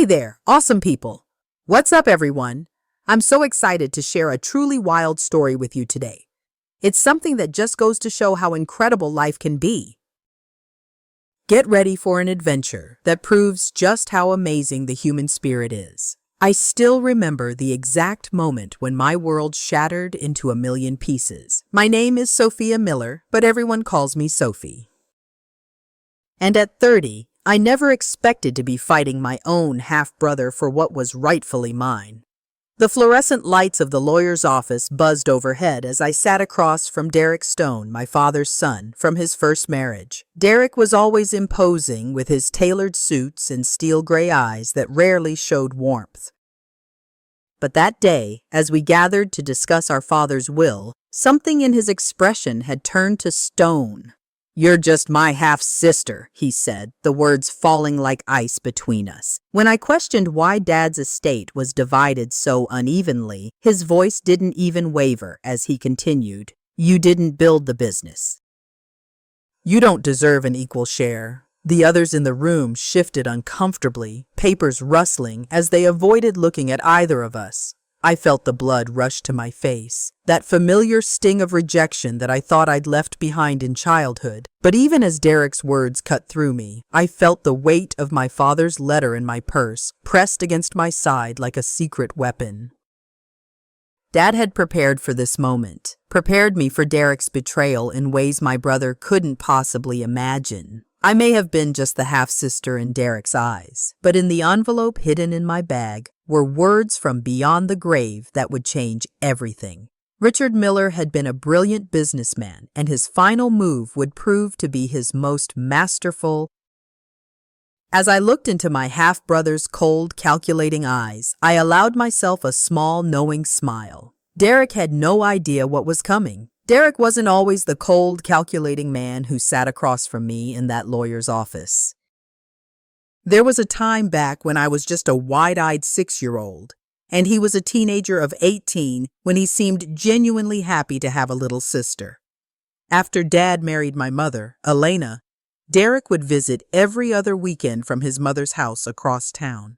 Hey there, awesome people! What's up, everyone? I'm so excited to share a truly wild story with you today. It's something that just goes to show how incredible life can be. Get ready for an adventure that proves just how amazing the human spirit is. I still remember the exact moment when my world shattered into a million pieces. My name is Sophia Miller, but everyone calls me Sophie. And at 30, I never expected to be fighting my own half-brother for what was rightfully mine. The fluorescent lights of the lawyer's office buzzed overhead as I sat across from Derek Stone, my father's son, from his first marriage. Derek was always imposing with his tailored suits and steel gray eyes that rarely showed warmth. But that day, as we gathered to discuss our father's will, something in his expression had turned to stone. "You're just my half-sister," he said, the words falling like ice between us. When I questioned why Dad's estate was divided so unevenly, his voice didn't even waver as he continued, "You didn't build the business. You don't deserve an equal share." The others in the room shifted uncomfortably, papers rustling as they avoided looking at either of us. I felt the blood rush to my face, that familiar sting of rejection that I thought I'd left behind in childhood. But even as Derek's words cut through me, I felt the weight of my father's letter in my purse, pressed against my side like a secret weapon. Dad had prepared for this moment, prepared me for Derek's betrayal in ways my brother couldn't possibly imagine. I may have been just the half-sister in Derek's eyes, but in the envelope hidden in my bag were words from beyond the grave that would change everything. Richard Miller had been a brilliant businessman, and his final move would prove to be his most masterful. As I looked into my half-brother's cold, calculating eyes, I allowed myself a small, knowing smile. Derek had no idea what was coming. Derek wasn't always the cold, calculating man who sat across from me in that lawyer's office. There was a time back when I was just a wide-eyed 6-year-old, and he was a teenager of 18 when he seemed genuinely happy to have a little sister. After Dad married my mother, Elena, Derek would visit every other weekend from his mother's house across town.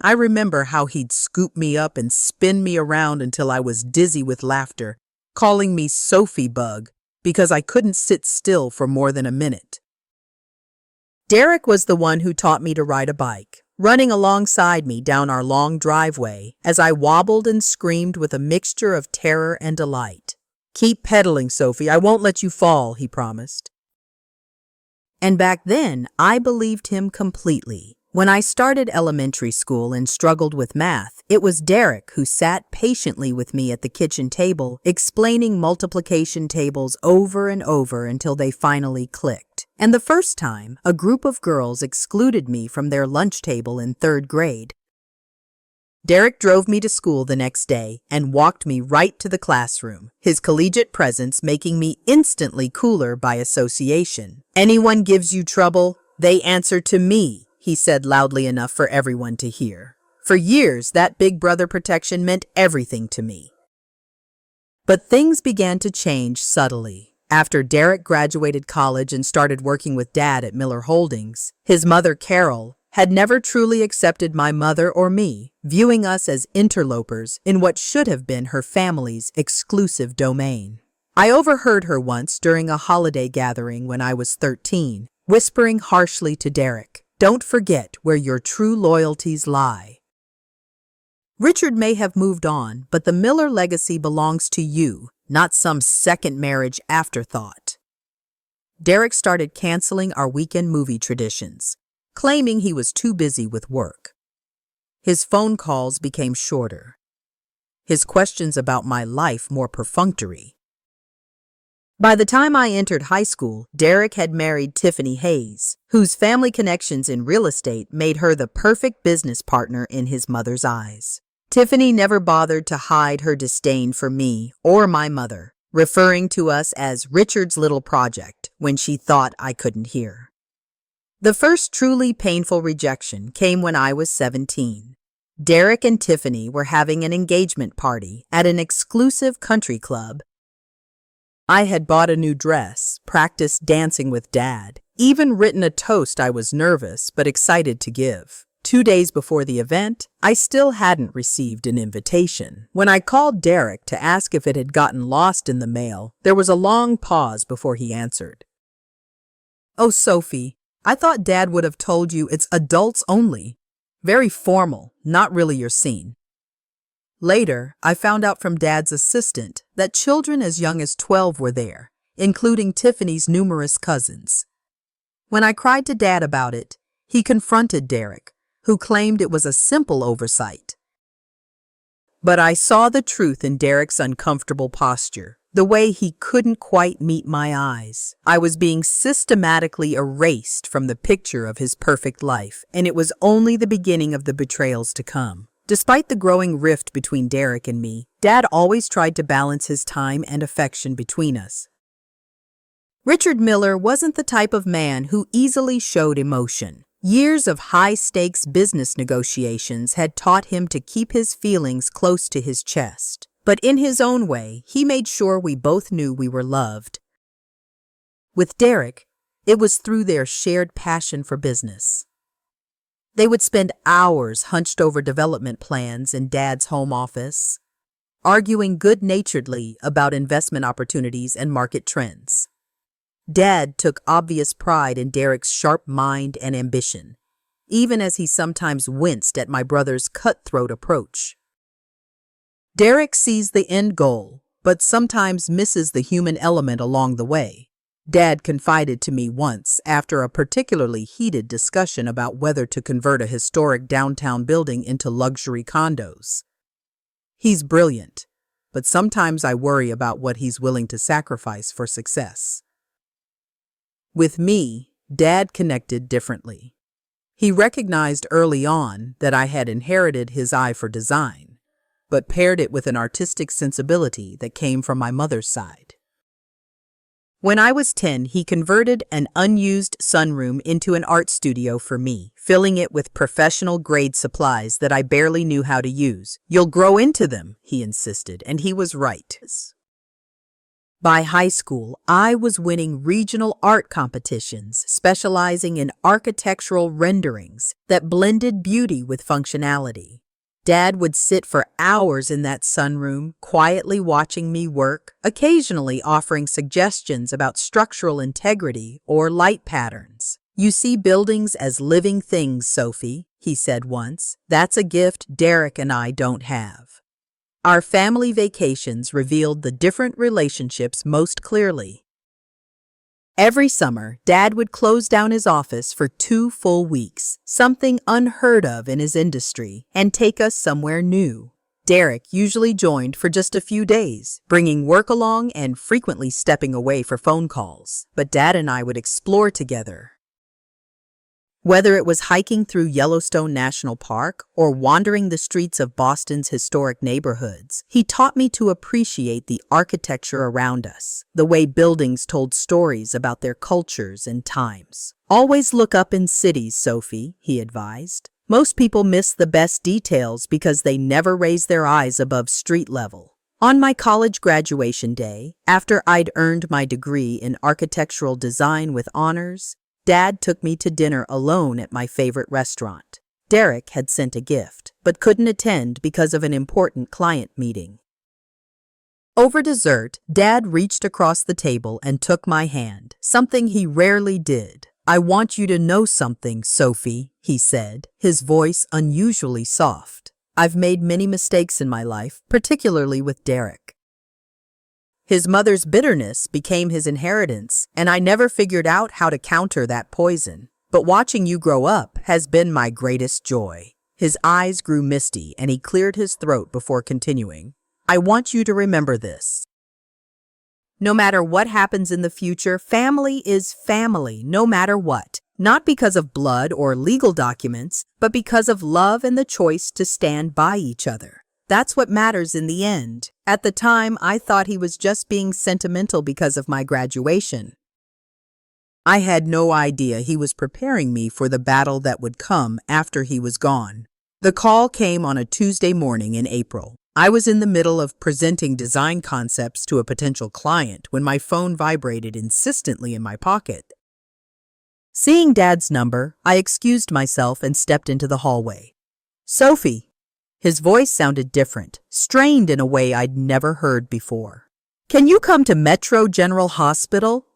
I remember how he'd scoop me up and spin me around until I was dizzy with laughter, calling me Sophie Bug because I couldn't sit still for more than a minute. Derek was the one who taught me to ride a bike, running alongside me down our long driveway as I wobbled and screamed with a mixture of terror and delight. "Keep pedaling, Sophie. I won't let you fall," he promised. And back then, I believed him completely. When I started elementary school and struggled with math, it was Derek who sat patiently with me at the kitchen table, explaining multiplication tables over and over until they finally clicked. And the first time, a group of girls excluded me from their lunch table in 3rd grade. Derek drove me to school the next day and walked me right to the classroom, his collegiate presence making me instantly cooler by association. "Anyone gives you trouble, they answer to me," he said loudly enough for everyone to hear. For years, that big brother protection meant everything to me. But things began to change subtly. After Derek graduated college and started working with Dad at Miller Holdings, his mother, Carol, had never truly accepted my mother or me, viewing us as interlopers in what should have been her family's exclusive domain. I overheard her once during a holiday gathering when I was 13, whispering harshly to Derek, "Don't forget where your true loyalties lie." Richard may have moved on, but the Miller legacy belongs to you, not some second marriage afterthought. Derek started canceling our weekend movie traditions, claiming he was too busy with work. His phone calls became shorter, his questions about my life more perfunctory. By the time I entered high school, Derek had married Tiffany Hayes, whose family connections in real estate made her the perfect business partner in his mother's eyes. Tiffany never bothered to hide her disdain for me or my mother, referring to us as Richard's little project when she thought I couldn't hear. The first truly painful rejection came when I was 17. Derek and Tiffany were having an engagement party at an exclusive country club. I had bought a new dress, practiced dancing with Dad, even written a toast I was nervous but excited to give. 2 days before the event, I still hadn't received an invitation. When I called Derek to ask if it had gotten lost in the mail, there was a long pause before he answered. "Oh, Sophie, I thought Dad would have told you it's adults only. Very formal, not really your scene." Later, I found out from Dad's assistant that children as young as 12 were there, including Tiffany's numerous cousins. When I cried to Dad about it, he confronted Derek, who claimed it was a simple oversight. But I saw the truth in Derek's uncomfortable posture, the way he couldn't quite meet my eyes. I was being systematically erased from the picture of his perfect life, and it was only the beginning of the betrayals to come. Despite the growing rift between Derek and me, Dad always tried to balance his time and affection between us. Richard Miller wasn't the type of man who easily showed emotion. Years of high-stakes business negotiations had taught him to keep his feelings close to his chest. But in his own way, he made sure we both knew we were loved. With Derek, it was through their shared passion for business. They would spend hours hunched over development plans in Dad's home office, arguing good-naturedly about investment opportunities and market trends. Dad took obvious pride in Derek's sharp mind and ambition, even as he sometimes winced at my brother's cutthroat approach. Derek sees the end goal, but sometimes misses the human element along the way. Dad confided to me once after a particularly heated discussion about whether to convert a historic downtown building into luxury condos. "He's brilliant, but sometimes I worry about what he's willing to sacrifice for success." With me, Dad connected differently. He recognized early on that I had inherited his eye for design, but paired it with an artistic sensibility that came from my mother's side. When I was 10, he converted an unused sunroom into an art studio for me, filling it with professional-grade supplies that I barely knew how to use. "You'll grow into them," he insisted, and he was right. By high school, I was winning regional art competitions, specializing in architectural renderings that blended beauty with functionality. Dad would sit for hours in that sunroom, quietly watching me work, occasionally offering suggestions about structural integrity or light patterns. "You see buildings as living things, Sophie," he said once. "That's a gift Derek and I don't have." Our family vacations revealed the different relationships most clearly. Every summer, Dad would close down his office for 2 full weeks, something unheard of in his industry, and take us somewhere new. Derek usually joined for just a few days, bringing work along and frequently stepping away for phone calls. But Dad and I would explore together. Whether it was hiking through Yellowstone National Park or wandering the streets of Boston's historic neighborhoods, he taught me to appreciate the architecture around us, the way buildings told stories about their cultures and times. "Always look up in cities, Sophie," he advised. "Most people miss the best details because they never raise their eyes above street level." On my college graduation day, after I'd earned my degree in architectural design with honors, Dad took me to dinner alone at my favorite restaurant. Derek had sent a gift, but couldn't attend because of an important client meeting. Over dessert, Dad reached across the table and took my hand, something he rarely did. "I want you to know something, Sophie," he said, his voice unusually soft. "I've made many mistakes in my life, particularly with Derek. His mother's bitterness became his inheritance, and I never figured out how to counter that poison. But watching you grow up has been my greatest joy." His eyes grew misty, and he cleared his throat before continuing. "I want you to remember this. No matter what happens in the future, family is family, no matter what. Not because of blood or legal documents, but because of love and the choice to stand by each other. That's what matters in the end." At the time, I thought he was just being sentimental because of my graduation. I had no idea he was preparing me for the battle that would come after he was gone. The call came on a Tuesday morning in April. I was in the middle of presenting design concepts to a potential client when my phone vibrated insistently in my pocket. Seeing Dad's number, I excused myself and stepped into the hallway. "Sophie." His voice sounded different, strained in a way I'd never heard before. "Can you come to Metro General Hospital?"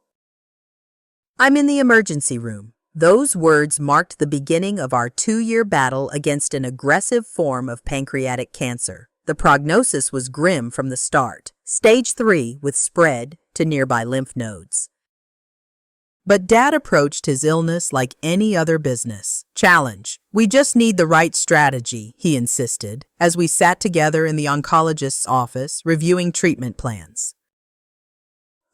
"I'm in the emergency room." Those words marked the beginning of our 2-year battle against an aggressive form of pancreatic cancer. The prognosis was grim from the start, stage 3 with spread to nearby lymph nodes. But Dad approached his illness like any other business. "Challenge. We just need the right strategy," he insisted, as we sat together in the oncologist's office reviewing treatment plans.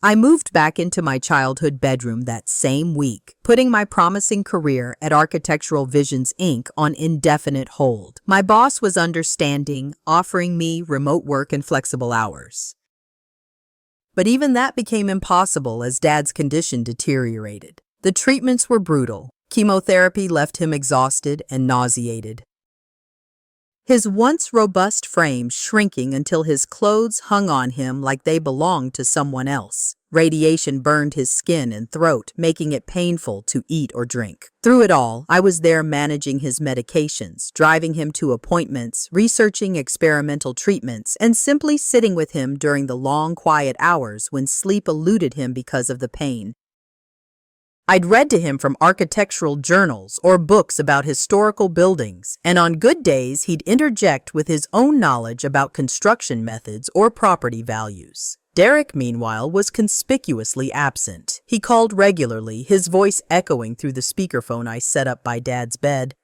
I moved back into my childhood bedroom that same week, putting my promising career at Architectural Visions, Inc. on indefinite hold. My boss was understanding, offering me remote work and flexible hours. But even that became impossible as Dad's condition deteriorated. The treatments were brutal. Chemotherapy left him exhausted and nauseated. His once robust frame shrinking until his clothes hung on him like they belonged to someone else. Radiation burned his skin and throat, making it painful to eat or drink. Through it all, I was there managing his medications, driving him to appointments, researching experimental treatments, and simply sitting with him during the long, quiet hours when sleep eluded him because of the pain. I'd read to him from architectural journals or books about historical buildings, and on good days he'd interject with his own knowledge about construction methods or property values. Derek, meanwhile, was conspicuously absent. He called regularly, his voice echoing through the speakerphone I set up by Dad's bed.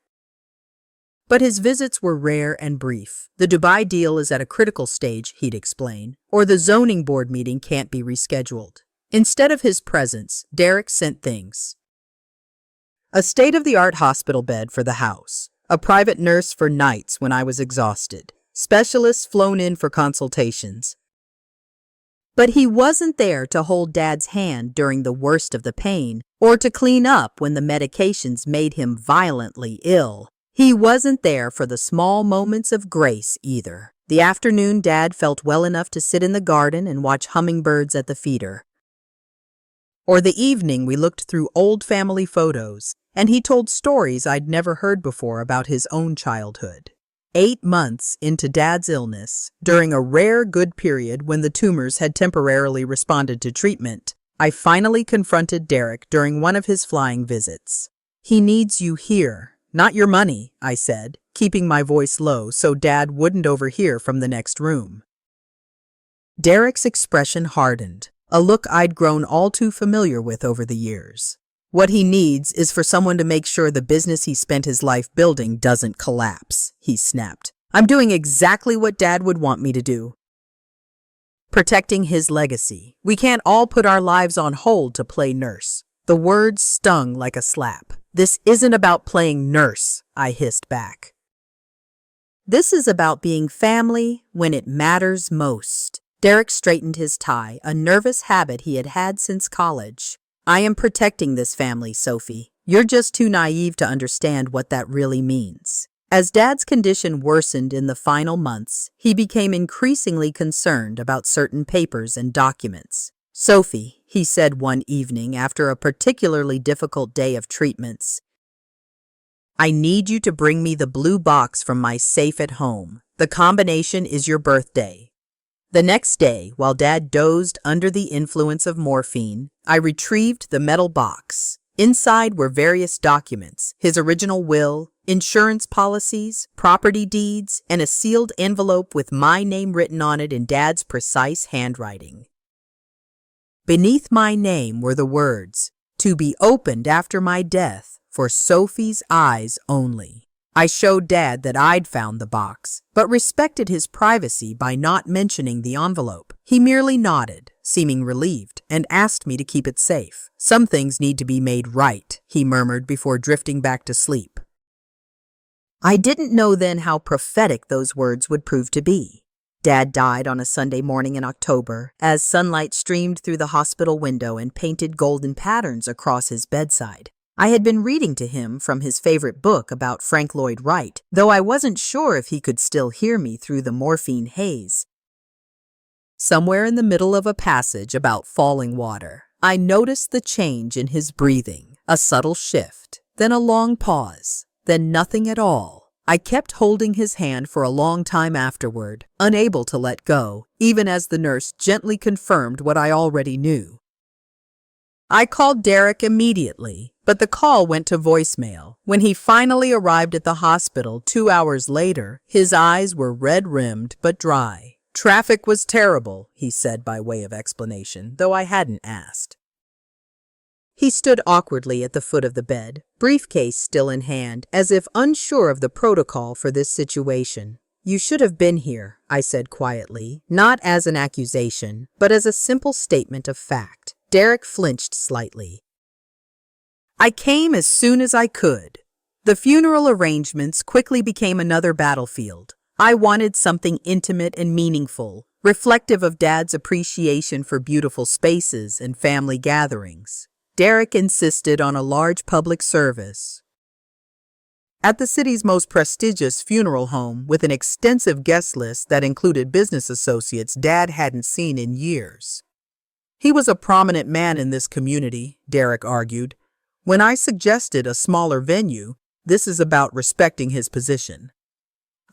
But his visits were rare and brief. "The Dubai deal is at a critical stage," he'd explain, "or the zoning board meeting can't be rescheduled." Instead of his presence, Derek sent things. A state-of-the-art hospital bed for the house, a private nurse for nights when I was exhausted, specialists flown in for consultations. But he wasn't there to hold Dad's hand during the worst of the pain or to clean up when the medications made him violently ill. He wasn't there for the small moments of grace either. The afternoon, Dad felt well enough to sit in the garden and watch hummingbirds at the feeder. Or the evening we looked through old family photos, and he told stories I'd never heard before about his own childhood. 8 months into Dad's illness, during a rare good period when the tumors had temporarily responded to treatment, I finally confronted Derek during one of his flying visits. "He needs you here, not your money," I said, keeping my voice low so Dad wouldn't overhear from the next room. Derek's expression hardened, a look I'd grown all too familiar with over the years. "What he needs is for someone to make sure the business he spent his life building doesn't collapse," he snapped. "I'm doing exactly what Dad would want me to do. Protecting his legacy. We can't all put our lives on hold to play nurse." The words stung like a slap. "This isn't about playing nurse," I hissed back. "This is about being family when it matters most." Derek straightened his tie, a nervous habit he had had since college. "I am protecting this family, Sophie. You're just too naive to understand what that really means." As Dad's condition worsened in the final months, he became increasingly concerned about certain papers and documents. "Sophie," he said one evening after a particularly difficult day of treatments, "I need you to bring me the blue box from my safe at home. The combination is your birthday." The next day, while Dad dozed under the influence of morphine, I retrieved the metal box. Inside were various documents, his original will, insurance policies, property deeds, and a sealed envelope with my name written on it in Dad's precise handwriting. Beneath my name were the words, "To be opened after my death, for Sophie's eyes only." I showed Dad that I'd found the box, but respected his privacy by not mentioning the envelope. He merely nodded, seeming relieved, and asked me to keep it safe. "Some things need to be made right," he murmured before drifting back to sleep. I didn't know then how prophetic those words would prove to be. Dad died on a Sunday morning in October, as sunlight streamed through the hospital window and painted golden patterns across his bedside. I had been reading to him from his favorite book about Frank Lloyd Wright, though I wasn't sure if he could still hear me through the morphine haze. Somewhere in the middle of a passage about falling water, I noticed the change in his breathing. A subtle shift, then a long pause, then nothing at all. I kept holding his hand for a long time afterward, unable to let go, even as the nurse gently confirmed what I already knew. I called Derek immediately, but the call went to voicemail. When he finally arrived at the hospital 2 hours later, his eyes were red-rimmed but dry. Traffic was terrible, he said by way of explanation, though I hadn't asked. He stood awkwardly at the foot of the bed, briefcase still in hand, as if unsure of the protocol for this situation. "You should have been here," I said quietly, not as an accusation, but as a simple statement of fact. Derek flinched slightly. "I came as soon as I could." The funeral arrangements quickly became another battlefield. I wanted something intimate and meaningful, reflective of Dad's appreciation for beautiful spaces and family gatherings. Derek insisted on a large public service at the city's most prestigious funeral home, with an extensive guest list that included business associates Dad hadn't seen in years. He was a prominent man in this community, Derek argued. When I suggested a smaller venue, this is about respecting his position.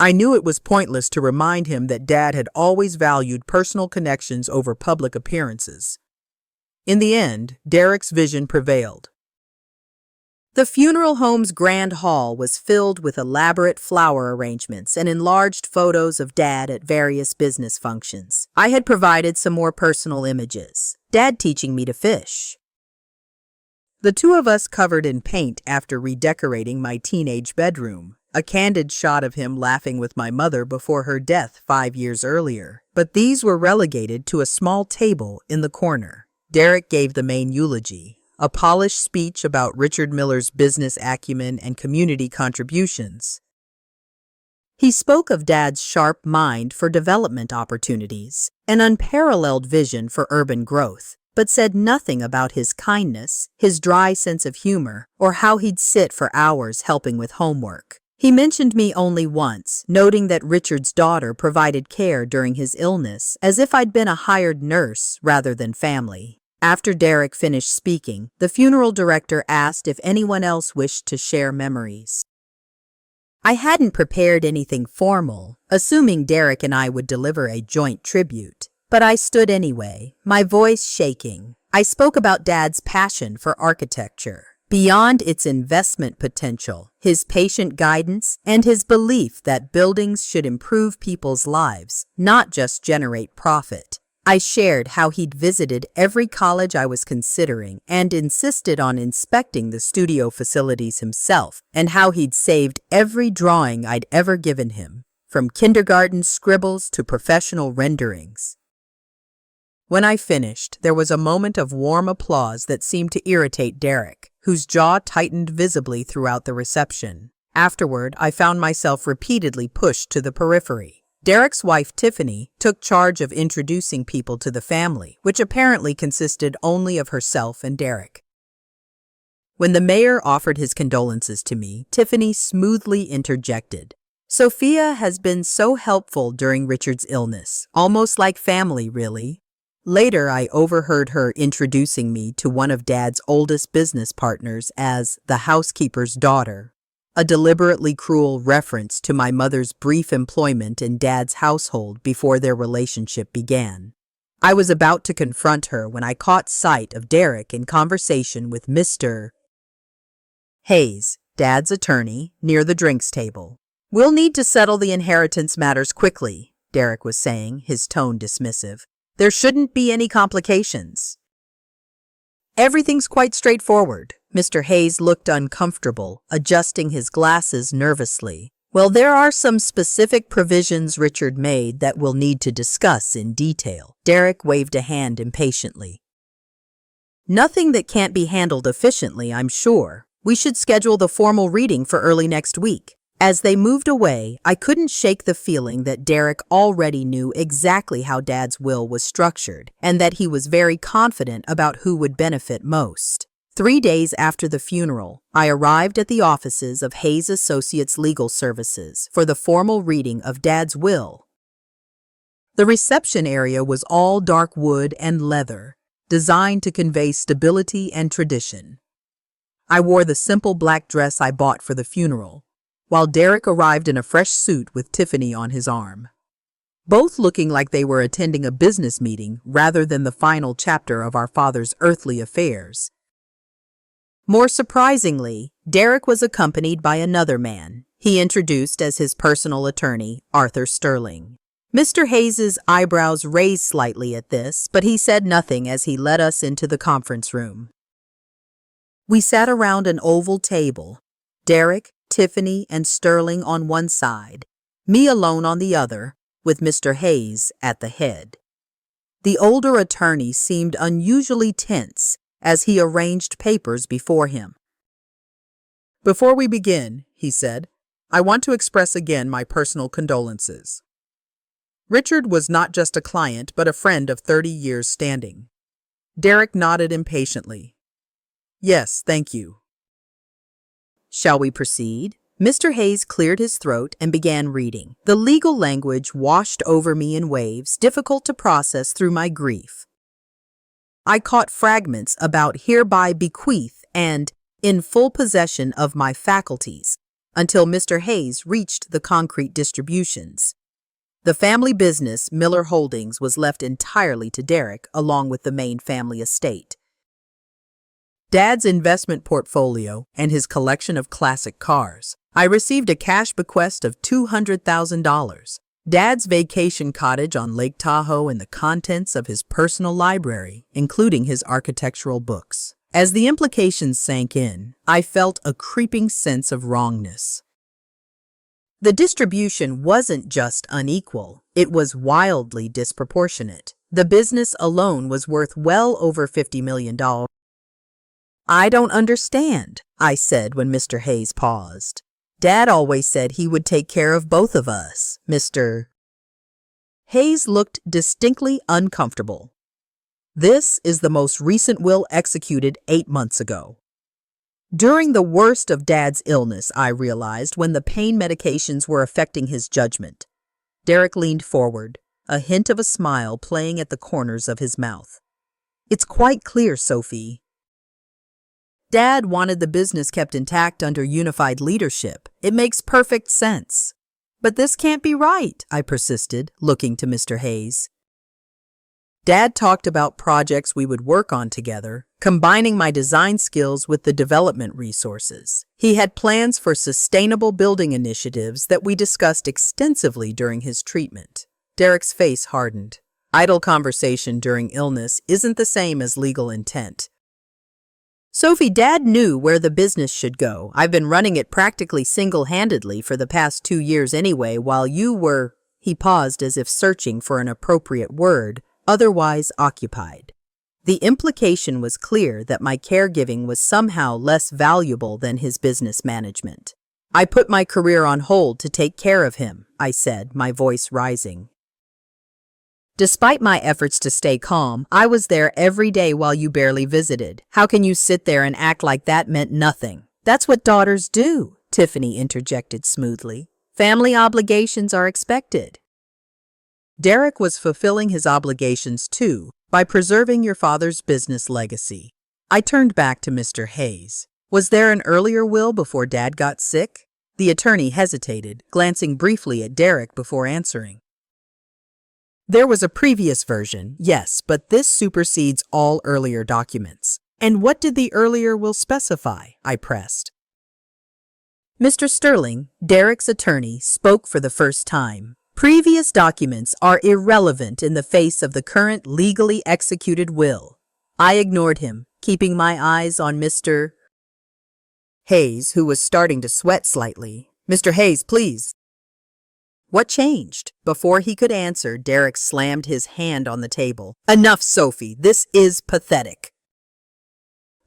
I knew it was pointless to remind him that Dad had always valued personal connections over public appearances. In the end, Derek's vision prevailed. The funeral home's grand hall was filled with elaborate flower arrangements and enlarged photos of Dad at various business functions. I had provided some more personal images, Dad teaching me to fish. The two of us covered in paint after redecorating my teenage bedroom, a candid shot of him laughing with my mother before her death 5 years earlier. But these were relegated to a small table in the corner. Derek gave the main eulogy, a polished speech about Richard Miller's business acumen and community contributions. He spoke of Dad's sharp mind for development opportunities, an unparalleled vision for urban growth, but said nothing about his kindness, his dry sense of humor, or how he'd sit for hours helping with homework. He mentioned me only once, noting that Richard's daughter provided care during his illness, as if I'd been a hired nurse rather than family. After Derek finished speaking, the funeral director asked if anyone else wished to share memories. I hadn't prepared anything formal, assuming Derek and I would deliver a joint tribute, but I stood anyway, my voice shaking. I spoke about Dad's passion for architecture, beyond its investment potential, his patient guidance, and his belief that buildings should improve people's lives, not just generate profit. I shared how he'd visited every college I was considering and insisted on inspecting the studio facilities himself, and how he'd saved every drawing I'd ever given him, from kindergarten scribbles to professional renderings. When I finished, there was a moment of warm applause that seemed to irritate Derek, whose jaw tightened visibly throughout the reception. Afterward, I found myself repeatedly pushed to the periphery. Derek's wife, Tiffany, took charge of introducing people to the family, which apparently consisted only of herself and Derek. When the mayor offered his condolences to me, Tiffany smoothly interjected, "Sophia has been so helpful during Richard's illness, almost like family, really." Later, I overheard her introducing me to one of Dad's oldest business partners as the housekeeper's daughter, a deliberately cruel reference to my mother's brief employment in Dad's household before their relationship began. I was about to confront her when I caught sight of Derek in conversation with Mr. Hayes, Dad's attorney, near the drinks table. "We'll need to settle the inheritance matters quickly," Derek was saying, his tone dismissive. "There shouldn't be any complications. Everything's quite straightforward." Mr. Hayes looked uncomfortable, adjusting his glasses nervously. "Well, there are some specific provisions Richard made that we'll need to discuss in detail." Derek waved a hand impatiently. "Nothing that can't be handled efficiently, I'm sure. We should schedule the formal reading for early next week." As they moved away, I couldn't shake the feeling that Derek already knew exactly how Dad's will was structured, and that he was very confident about who would benefit most. 3 days after the funeral, I arrived at the offices of Hayes Associates Legal Services for the formal reading of Dad's will. The reception area was all dark wood and leather, designed to convey stability and tradition. I wore the simple black dress I bought for the funeral, while Derek arrived in a fresh suit with Tiffany on his arm, both looking like they were attending a business meeting rather than the final chapter of our father's earthly affairs. More surprisingly, Derek was accompanied by another man, he introduced as his personal attorney, Arthur Sterling. Mr. Hayes's eyebrows raised slightly at this, but he said nothing as he led us into the conference room. We sat around an oval table, Derek, Tiffany, and Sterling on one side, me alone on the other, with Mr. Hayes at the head. The older attorney seemed unusually tense as he arranged papers before him. "Before we begin," he said, "I want to express again my personal condolences. Richard was not just a client but a friend of 30 years' standing." Derek nodded impatiently. "Yes, thank you." "Shall we proceed?" Mr. Hayes cleared his throat and began reading. The legal language washed over me in waves, difficult to process through my grief. I caught fragments about hereby bequeath and in full possession of my faculties until Mr. Hayes reached the concrete distributions. The family business, Miller Holdings, was left entirely to Derek along with the main family estate. Dad's investment portfolio and his collection of classic cars. I received a cash bequest of $200,000. Dad's vacation cottage on Lake Tahoe and the contents of his personal library, including his architectural books. As the implications sank in, I felt a creeping sense of wrongness. The distribution wasn't just unequal, it was wildly disproportionate. The business alone was worth well over $50 million. "I don't understand," I said when Mr. Hayes paused. "Dad always said he would take care of both of us, Mr. Hayes looked distinctly uncomfortable. "This is the most recent will executed 8 months ago. During the worst of Dad's illness, I realized, when the pain medications were affecting his judgment." Derek leaned forward, a hint of a smile playing at the corners of his mouth. "It's quite clear, Sophie. Dad wanted the business kept intact under unified leadership. It makes perfect sense." "But this can't be right," I persisted, looking to Mr. Hayes. "Dad talked about projects we would work on together, combining my design skills with the development resources. He had plans for sustainable building initiatives that we discussed extensively during his treatment." Derek's face hardened. "Idle conversation during illness isn't the same as legal intent. Sophie, Dad knew where the business should go. I've been running it practically single-handedly for the past 2 years anyway, while you were—" He paused as if searching for an appropriate word, "otherwise occupied." The implication was clear that my caregiving was somehow less valuable than his business management. "I put my career on hold to take care of him," I said, my voice rising. "Despite my efforts to stay calm, I was there every day while you barely visited. How can you sit there and act like that meant nothing?" "That's what daughters do," Tiffany interjected smoothly. "Family obligations are expected." Derek was fulfilling his obligations too, by preserving your father's business legacy. I turned back to Mr. Hayes. "Was there an earlier will before Dad got sick?" The attorney hesitated, glancing briefly at Derek before answering. "There was a previous version, yes, but this supersedes all earlier documents." "And what did the earlier will specify?" I pressed. Mr. Sterling, Derek's attorney, spoke for the first time. "Previous documents are irrelevant in the face of the current legally executed will." I ignored him, keeping my eyes on Mr. Hayes, who was starting to sweat slightly. "Mr. Hayes, please." "What changed?" Before he could answer, Derek slammed his hand on the table. "Enough, Sophie. This is pathetic.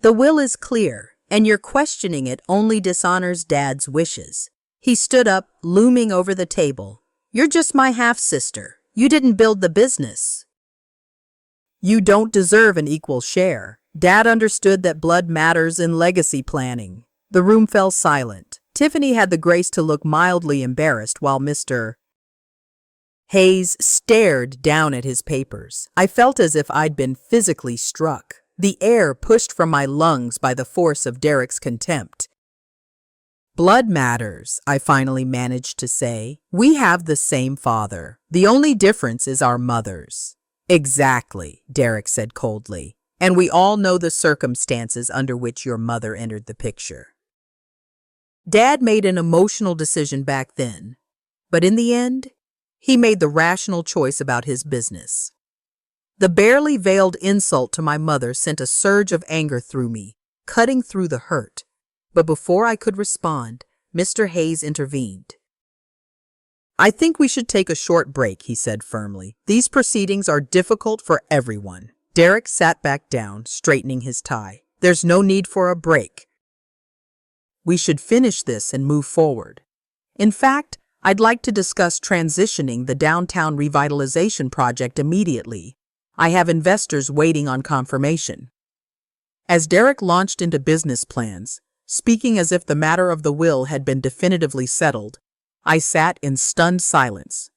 The will is clear, and your questioning it only dishonors Dad's wishes." He stood up, looming over the table. "You're just my half-sister. You didn't build the business. You don't deserve an equal share." Dad understood that blood matters in legacy planning. The room fell silent. Tiffany had the grace to look mildly embarrassed while Mr. Hayes stared down at his papers. I felt as if I'd been physically struck. the air pushed from my lungs by the force of Derek's contempt. Blood matters, I finally managed to say. We have the same father. The only difference is our mothers. Exactly, Derek said coldly. And we all know the circumstances under which your mother entered the picture. Dad made an emotional decision back then, but in the end, he made the rational choice about his business. The barely veiled insult to my mother sent a surge of anger through me, cutting through the hurt. But before I could respond, Mr. Hayes intervened. I think we should take a short break, he said firmly. These proceedings are difficult for everyone. Derek sat back down, straightening his tie. There's no need for a break. We should finish this and move forward. In fact, I'd like to discuss transitioning the downtown revitalization project immediately. I have investors waiting on confirmation. As Derek launched into business plans, speaking as if the matter of the will had been definitively settled, I sat in stunned silence.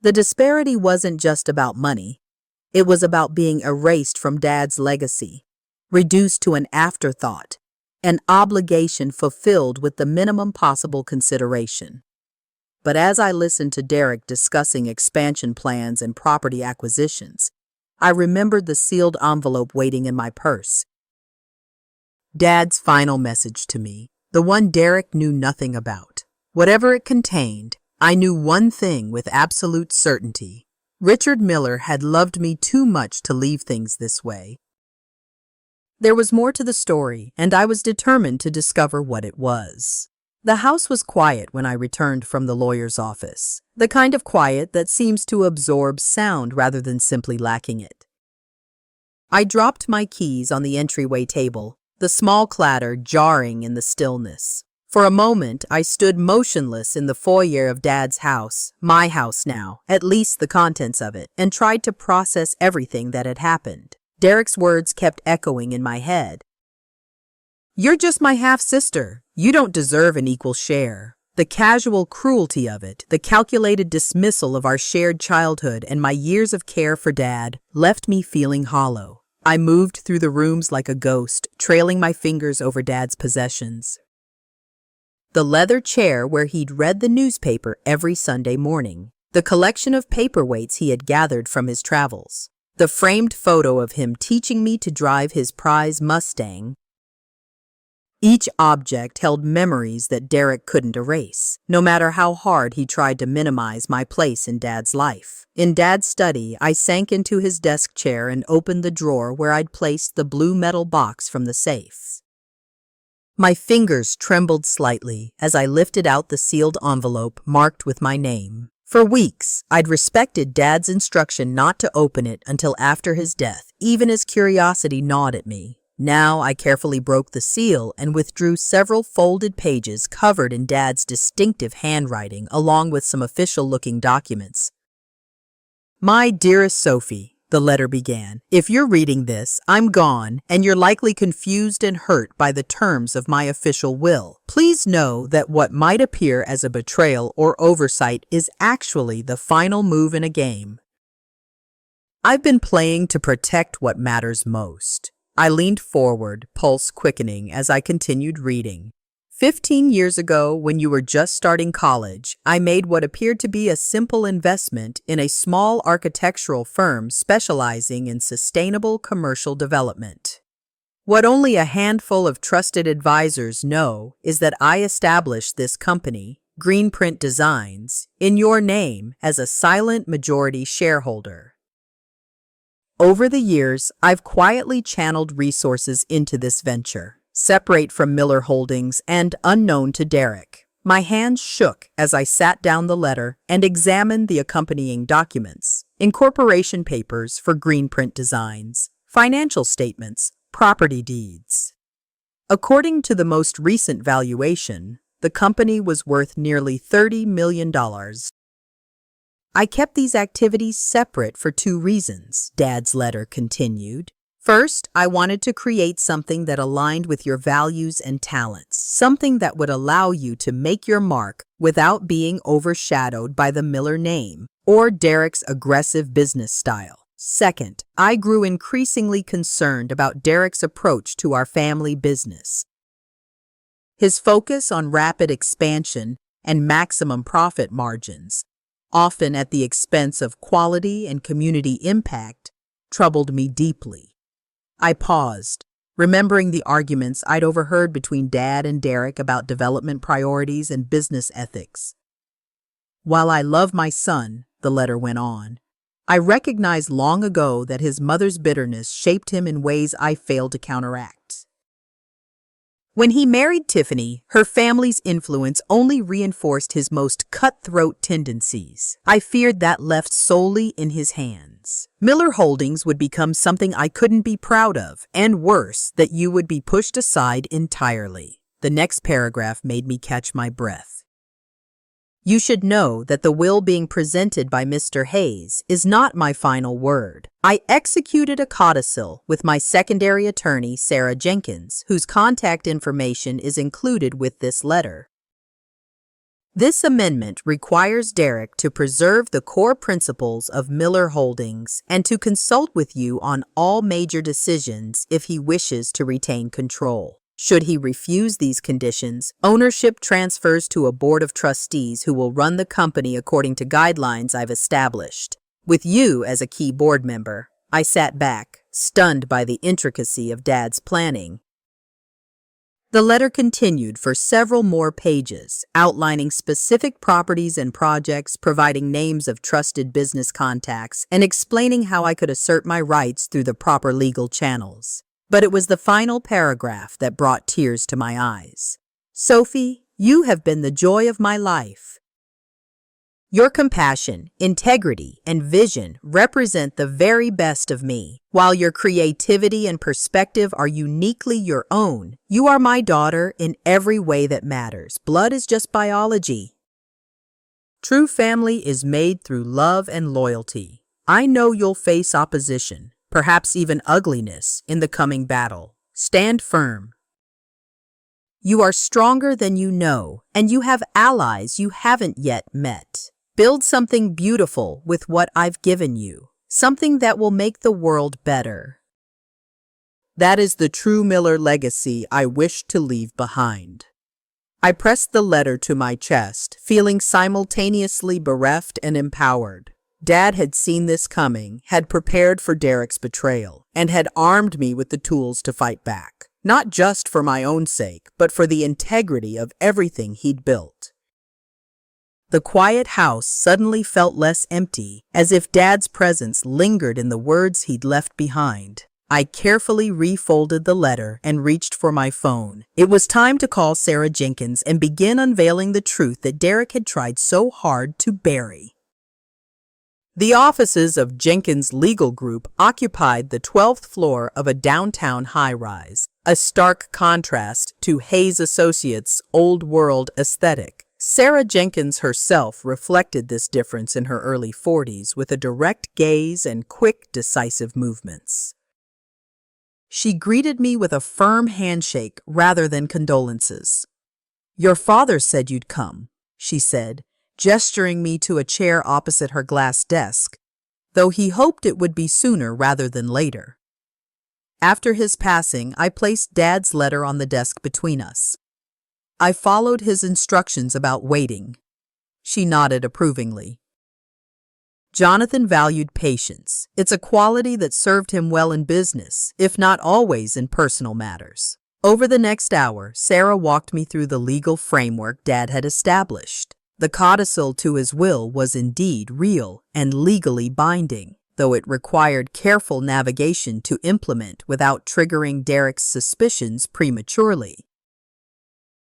The disparity wasn't just about money. It was about being erased from Dad's legacy, reduced to an afterthought, an obligation fulfilled with the minimum possible consideration. But as I listened to Derek discussing expansion plans and property acquisitions, I remembered the sealed envelope waiting in my purse. Dad's final message to me, the one Derek knew nothing about. Whatever it contained, I knew one thing with absolute certainty. Richard Miller had loved me too much to leave things this way. There was more to the story, and I was determined to discover what it was. The house was quiet when I returned from the lawyer's office, the kind of quiet that seems to absorb sound rather than simply lacking it. I dropped my keys on the entryway table, the small clatter jarring in the stillness. For a moment, I stood motionless in the foyer of Dad's house, my house now, at least the contents of it, and tried to process everything that had happened. Derek's words kept echoing in my head. You're just my half-sister. You don't deserve an equal share. The casual cruelty of it, the calculated dismissal of our shared childhood and my years of care for Dad, left me feeling hollow. I moved through the rooms like a ghost, trailing my fingers over Dad's possessions. The leather chair where he'd read the newspaper every Sunday morning, the collection of paperweights he had gathered from his travels, the framed photo of him teaching me to drive his prize Mustang. Each object held memories that Derek couldn't erase, no matter how hard he tried to minimize my place in Dad's life. In Dad's study, I sank into his desk chair and opened the drawer where I'd placed the blue metal box from the safe. My fingers trembled slightly as I lifted out the sealed envelope marked with my name. For weeks, I'd respected Dad's instruction not to open it until after his death, even as curiosity gnawed at me. Now I carefully broke the seal and withdrew several folded pages covered in Dad's distinctive handwriting along with some official-looking documents. My dearest Sophie, the letter began, if you're reading this, I'm gone and you're likely confused and hurt by the terms of my official will. Please know that what might appear as a betrayal or oversight is actually the final move in a game. I've been playing to protect what matters most. I leaned forward, pulse quickening as I continued reading. 15 years ago, when you were just starting college, I made what appeared to be a simple investment in a small architectural firm specializing in sustainable commercial development. What only a handful of trusted advisors know is that I established this company, Greenprint Designs, in your name as a silent majority shareholder. Over the years, I've quietly channeled resources into this venture, separate from Miller Holdings and unknown to Derek. My hands shook as I sat down the letter and examined the accompanying documents, incorporation papers for Greenprint Designs, financial statements, property deeds. According to the most recent valuation, the company was worth nearly $30 million. I kept these activities separate for two reasons, Dad's letter continued. First, I wanted to create something that aligned with your values and talents, something that would allow you to make your mark without being overshadowed by the Miller name or Derek's aggressive business style. Second, I grew increasingly concerned about Derek's approach to our family business. His focus on rapid expansion and maximum profit margins, often at the expense of quality and community impact, troubled me deeply. I paused, remembering the arguments I'd overheard between Dad and Derek about development priorities and business ethics. While I love my son, the letter went on, I recognized long ago that his mother's bitterness shaped him in ways I failed to counteract. When he married Tiffany, her family's influence only reinforced his most cutthroat tendencies. I feared that left solely in his hands. Miller Holdings would become something I couldn't be proud of, and worse, that you would be pushed aside entirely. The next paragraph made me catch my breath. You should know that the will being presented by Mr. Hayes is not my final word. I executed a codicil with my secondary attorney, Sarah Jenkins, whose contact information is included with this letter. This amendment requires Derek to preserve the core principles of Miller Holdings and to consult with you on all major decisions if he wishes to retain control. Should he refuse these conditions, ownership transfers to a board of trustees who will run the company according to guidelines I've established. With you as a key board member, I sat back, stunned by the intricacy of Dad's planning. The letter continued for several more pages, outlining specific properties and projects, providing names of trusted business contacts, and explaining how I could assert my rights through the proper legal channels. But it was the final paragraph that brought tears to my eyes. Sophie, you have been the joy of my life. Your compassion, integrity, and vision represent the very best of me. While your creativity and perspective are uniquely your own, you are my daughter in every way that matters. Blood is just biology. True family is made through love and loyalty. I know you'll face opposition, perhaps even ugliness, in the coming battle. Stand firm. You are stronger than you know, and you have allies you haven't yet met. Build something beautiful with what I've given you, something that will make the world better. That is the true Miller legacy I wish to leave behind. I pressed the letter to my chest, feeling simultaneously bereft and empowered. Dad had seen this coming, had prepared for Derek's betrayal, and had armed me with the tools to fight back. Not just for my own sake, but for the integrity of everything he'd built. The quiet house suddenly felt less empty, as if Dad's presence lingered in the words he'd left behind. I carefully refolded the letter and reached for my phone. It was time to call Sarah Jenkins and begin unveiling the truth that Derek had tried so hard to bury. The offices of Jenkins Legal Group occupied the 12th floor of a downtown high-rise, a stark contrast to Hayes Associates' old-world aesthetic. Sarah Jenkins herself reflected this difference in her early 40s with a direct gaze and quick, decisive movements. She greeted me with a firm handshake rather than condolences. "Your father said you'd come," she said, gesturing me to a chair opposite her glass desk, though he hoped it would be sooner rather than later. After his passing, I placed Dad's letter on the desk between us. I followed his instructions about waiting. She nodded approvingly. Jonathan valued patience. It's a quality that served him well in business, if not always in personal matters. Over the next hour, Sarah walked me through the legal framework Dad had established. The codicil to his will was indeed real and legally binding, though it required careful navigation to implement without triggering Derek's suspicions prematurely.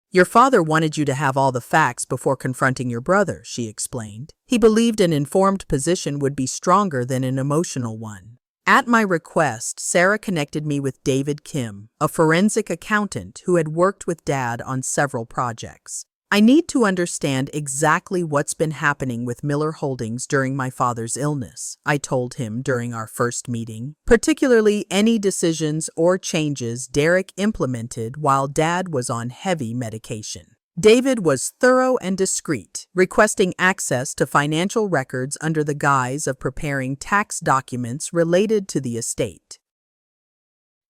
"Your father wanted you to have all the facts before confronting your brother," she explained. "He believed an informed position would be stronger than an emotional one." At my request, Sarah connected me with David Kim, a forensic accountant who had worked with Dad on several projects. "I need to understand exactly what's been happening with Miller Holdings during my father's illness," I told him during our first meeting, "particularly any decisions or changes Derek implemented while Dad was on heavy medication." David was thorough and discreet, requesting access to financial records under the guise of preparing tax documents related to the estate.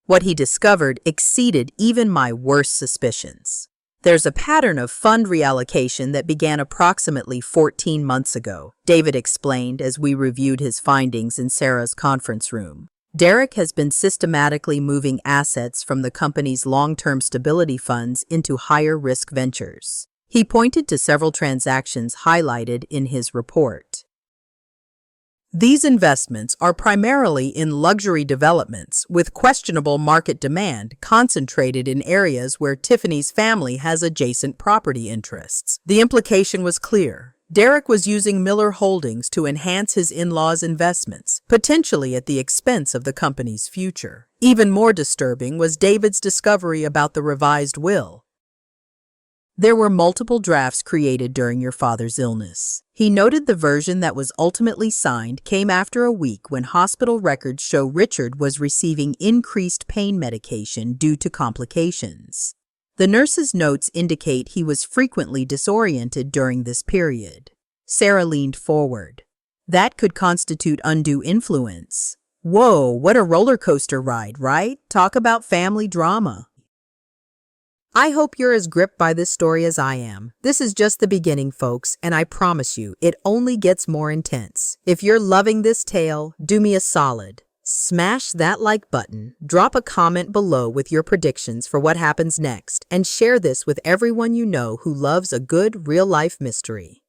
What he discovered exceeded even my worst suspicions. There's a pattern of fund reallocation that began approximately 14 months ago, David explained as we reviewed his findings in Sarah's conference room. Derek has been systematically moving assets from the company's long-term stability funds into higher-risk ventures. He pointed to several transactions highlighted in his report. These investments are primarily in luxury developments with questionable market demand concentrated in areas where Tiffany's family has adjacent property interests. The implication was clear. Derek was using Miller Holdings to enhance his in-laws' investments, potentially at the expense of the company's future. Even more disturbing was David's discovery about the revised will. There were multiple drafts created during your father's illness. He noted the version that was ultimately signed came after a week when hospital records show Richard was receiving increased pain medication due to complications. The nurse's notes indicate he was frequently disoriented during this period. Sarah leaned forward. That could constitute undue influence. Whoa, what a roller coaster ride, right? Talk about family drama. I hope you're as gripped by this story as I am. This is just the beginning, folks, and I promise you, it only gets more intense. If you're loving this tale, do me a solid. Smash that like button, drop a comment below with your predictions for what happens next, and share this with everyone you know who loves a good real-life mystery.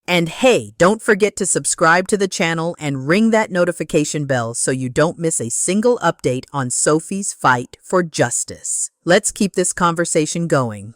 And hey, don't forget to subscribe to the channel and ring that notification bell so you don't miss a single update on Sophie's fight for justice. Let's keep this conversation going.